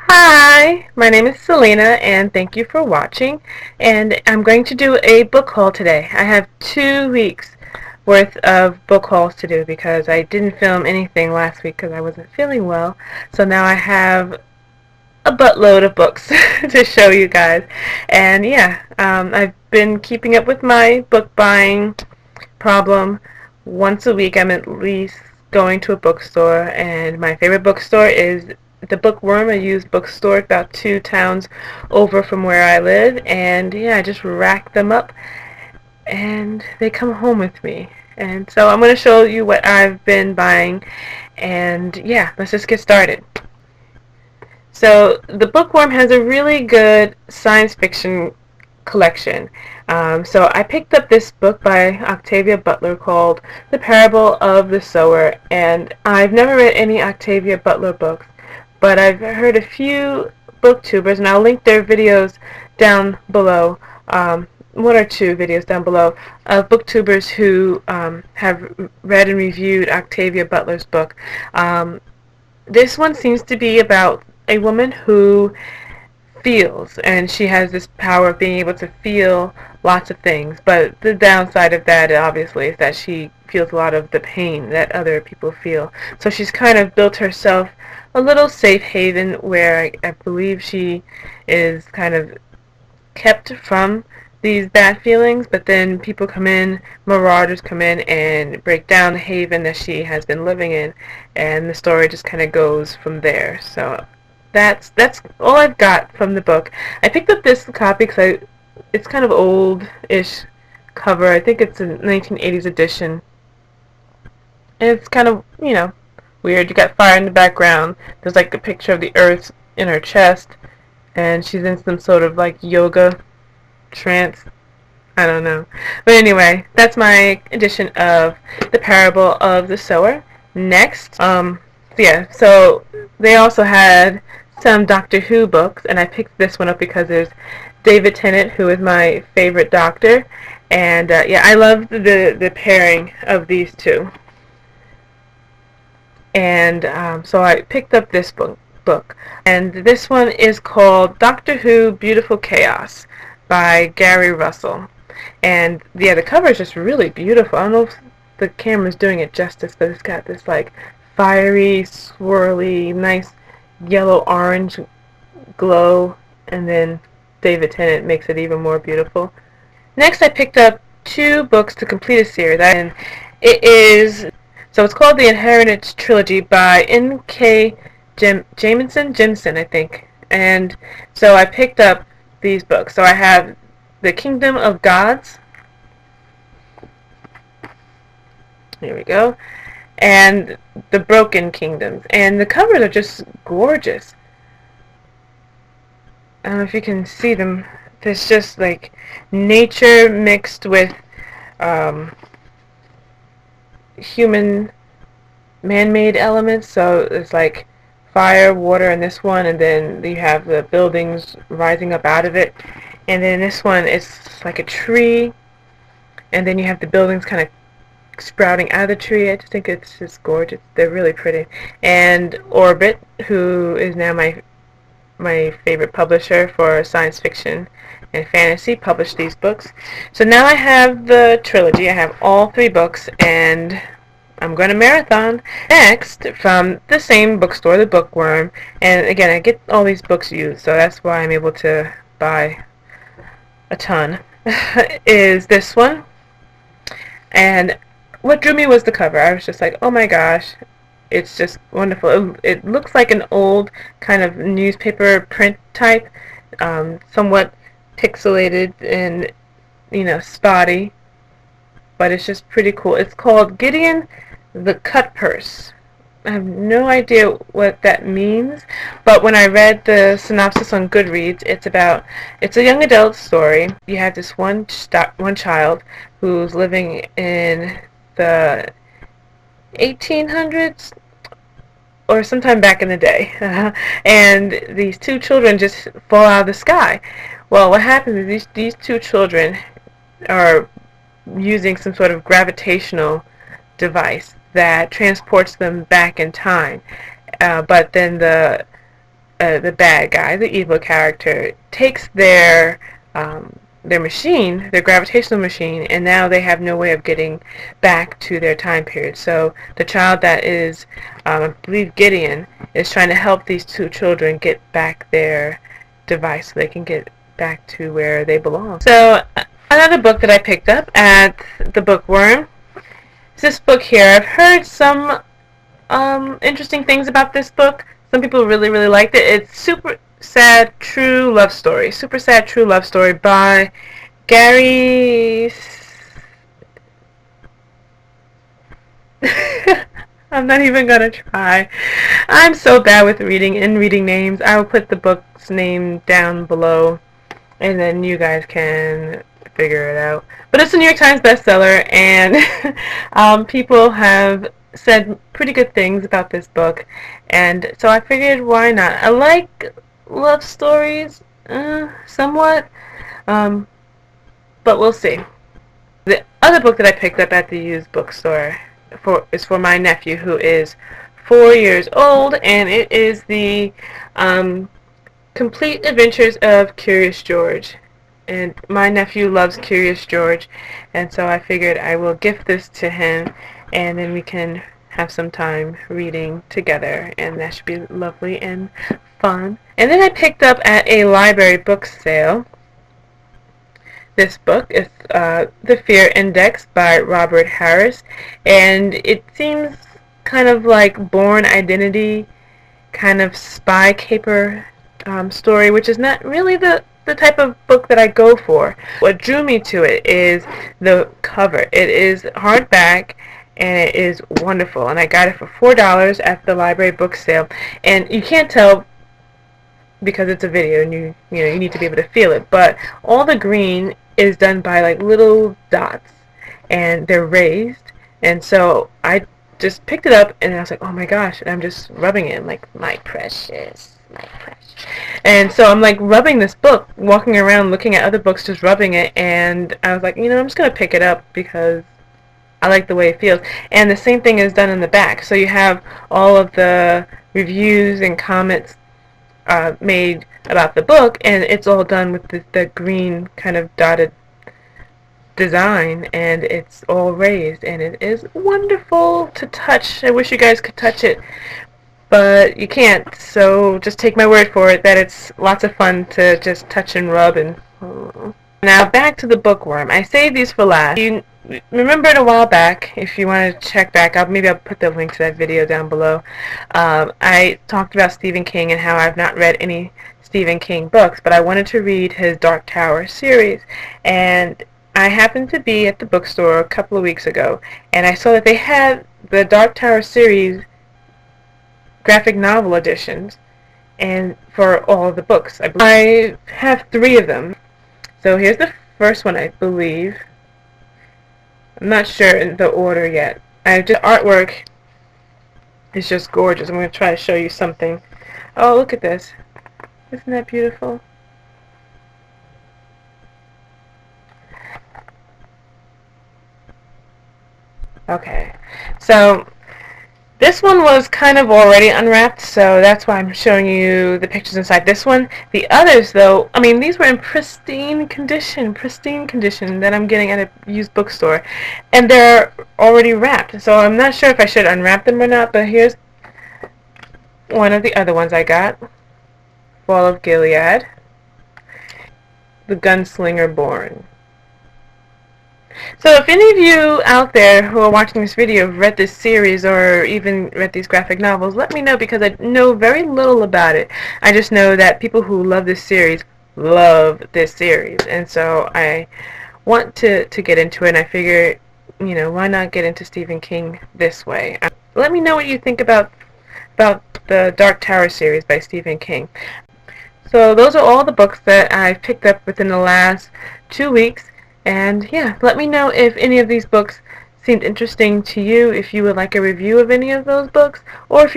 Hi, my name is Selena and thank you for watching, and I'm going to do a book haul today. I have 2 weeks worth of book hauls to do because I didn't film anything last week because I wasn't feeling well. So now I have a buttload of books to show you guys. And yeah, I've been keeping up with my book buying problem. Once a week I'm at least going to a bookstore, and my favorite bookstore is the Bookworm, a used bookstore about 2 towns over from where I live. And yeah, I just rack them up and they come home with me. And so I'm going to show you what I've been buying, and yeah, let's just get started. So the Bookworm has a really good science fiction collection. So I picked up this book by Octavia Butler called The Parable of the Sower, and I've never read any Octavia Butler books, but I've heard a few booktubers, and I'll link their videos down below, 1 or 2 videos down below, of booktubers who have read and reviewed Octavia Butler's book. This one seems to be about a woman who feels, and she has this power of being able to feel lots of things, but the downside of that obviously is that she feels a lot of the pain that other people feel. So she's kind of built herself a little safe haven where I believe she is kind of kept from these bad feelings, but then people come in, marauders come in and break down the haven that she has been living in, and the story just kind of goes from there. So that's all I've got from the book. I picked up this copy because it's kind of old-ish cover. I think it's a 1980s edition. And it's kind of, weird. You got fire in the background. There's like a picture of the earth in her chest, and she's in some sort of like yoga trance. I don't know. But anyway, that's my edition of The Parable of the Sower. Next, yeah, so they also had some Doctor Who books, and I picked this one up because there's David Tennant, who is my favorite Doctor, and yeah, I love the pairing of these two. And so I picked up this book, and this one is called Doctor Who Beautiful Chaos by Gary Russell. And yeah, the cover is just really beautiful. I don't know if the camera's doing it justice, but it's got this like fiery, swirly, nice yellow-orange glow, and then David Tennant makes it even more beautiful. Next, I picked up 2 books to complete a series, and it's called The Inheritance Trilogy by N.K. Jemisin, I think. And so I picked up these books. So I have The Kingdom of Gods. Here we go. And The Broken Kingdoms. And the covers are just gorgeous. I don't know if you can see them. There's just like nature mixed with human man-made elements. So it's like fire, water in this one, and then you have the buildings rising up out of it. And then this one is like a tree, and then you have the buildings kind of sprouting out of the tree. I just think it's just gorgeous. They're really pretty. And Orbit, who is now my favorite publisher for science fiction and fantasy, published these books. So now I have the trilogy. I have all 3 books, and I'm going to marathon. Next, from the same bookstore, the Bookworm, and again, I get all these books used, so that's why I'm able to buy a ton, is this one. And what drew me was the cover. I was just like, oh my gosh, it's just wonderful. It looks like an old kind of newspaper print type, somewhat pixelated and, spotty, but it's just pretty cool. It's called Gideon the Cutpurse. I have no idea what that means, but when I read the synopsis on Goodreads, it's a young adult story. You have this one child who's living in the 1800s or sometime back in the day, and these 2 children just fall out of the sky. Well, what happens is these 2 children are using some sort of gravitational device that transports them back in time, but then the the bad guy, the evil character, takes their machine, their gravitational machine, and now they have no way of getting back to their time period. So the child that is, I believe Gideon, is trying to help these two children get back their device so they can get back to where they belong. So another book that I picked up at the Bookworm is this book here. I've heard some interesting things about this book. Some people really, really liked it. It's Super Sad True Love Story. Super Sad True Love Story by Gary... I'm not even gonna try. I'm so bad with reading and reading names. I will put the book's name down below and then you guys can figure it out. But it's a New York Times bestseller, and people have said pretty good things about this book, and so I figured why not. I like love stories somewhat, but we'll see. The other book that I picked up at the used bookstore is for my nephew, who is 4 years old, and it is the Complete Adventures of Curious George. And my nephew loves Curious George, and so I figured I will gift this to him, and then we can have some time reading together, and that should be lovely and fun. And then I picked up at a library book sale this book. It's The Fear Index by Robert Harris, and it seems kind of like Bourne Identity, kind of spy caper story, which is not really the type of book that I go for. What drew me to it is the cover. It is hardback and it is wonderful, and I got it for $4 at the library book sale. And you can't tell because it's a video, and you need to be able to feel it, but all the green is done by like little dots, and they're raised. And so I just picked it up and I was like, oh my gosh, and I'm just rubbing it. I'm like, my precious, my precious. And so I'm like rubbing this book, walking around looking at other books, just rubbing it, and I was like, I'm just going to pick it up because I like the way it feels. And the same thing is done in the back. So you have all of the reviews and comments made about the book, and it's all done with the green kind of dotted design, and it's all raised, and it is wonderful to touch. I wish you guys could touch it, but you can't, so just take my word for it that it's lots of fun to just touch and rub. And now back to the Bookworm. I saved these for last. You remembered a while back, if you want to check back, maybe I'll put the link to that video down below. I talked about Stephen King and how I've not read any Stephen King books, but I wanted to read his Dark Tower series, and I happened to be at the bookstore a couple of weeks ago, and I saw that they had the Dark Tower series graphic novel editions, and for all of the books. I have 3 of them. So here's the first one, I believe. I'm not sure in the order yet. The artwork is just gorgeous. I'm going to try to show you something. Oh, look at this. Isn't that beautiful? Okay, so this one was kind of already unwrapped, so that's why I'm showing you the pictures inside this one. The others, though, these were in pristine condition that I'm getting at a used bookstore, and they're already wrapped, so I'm not sure if I should unwrap them or not, but here's one of the other ones I got. Fall of Gilead, The Gunslinger Born. So if any of you out there who are watching this video have read this series or even read these graphic novels, let me know, because I know very little about it. I just know that people who love this series love this series, and so I want to get into it, and I figure, why not get into Stephen King this way? Let me know what you think about the Dark Tower series by Stephen King. So those are all the books that I've picked up within the last 2 weeks. And yeah, let me know if any of these books seemed interesting to you, if you would like a review of any of those books, or if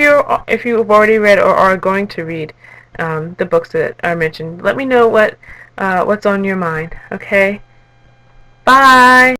you've already read or are going to read the books that are mentioned. Let me know what's on your mind. Okay? Bye!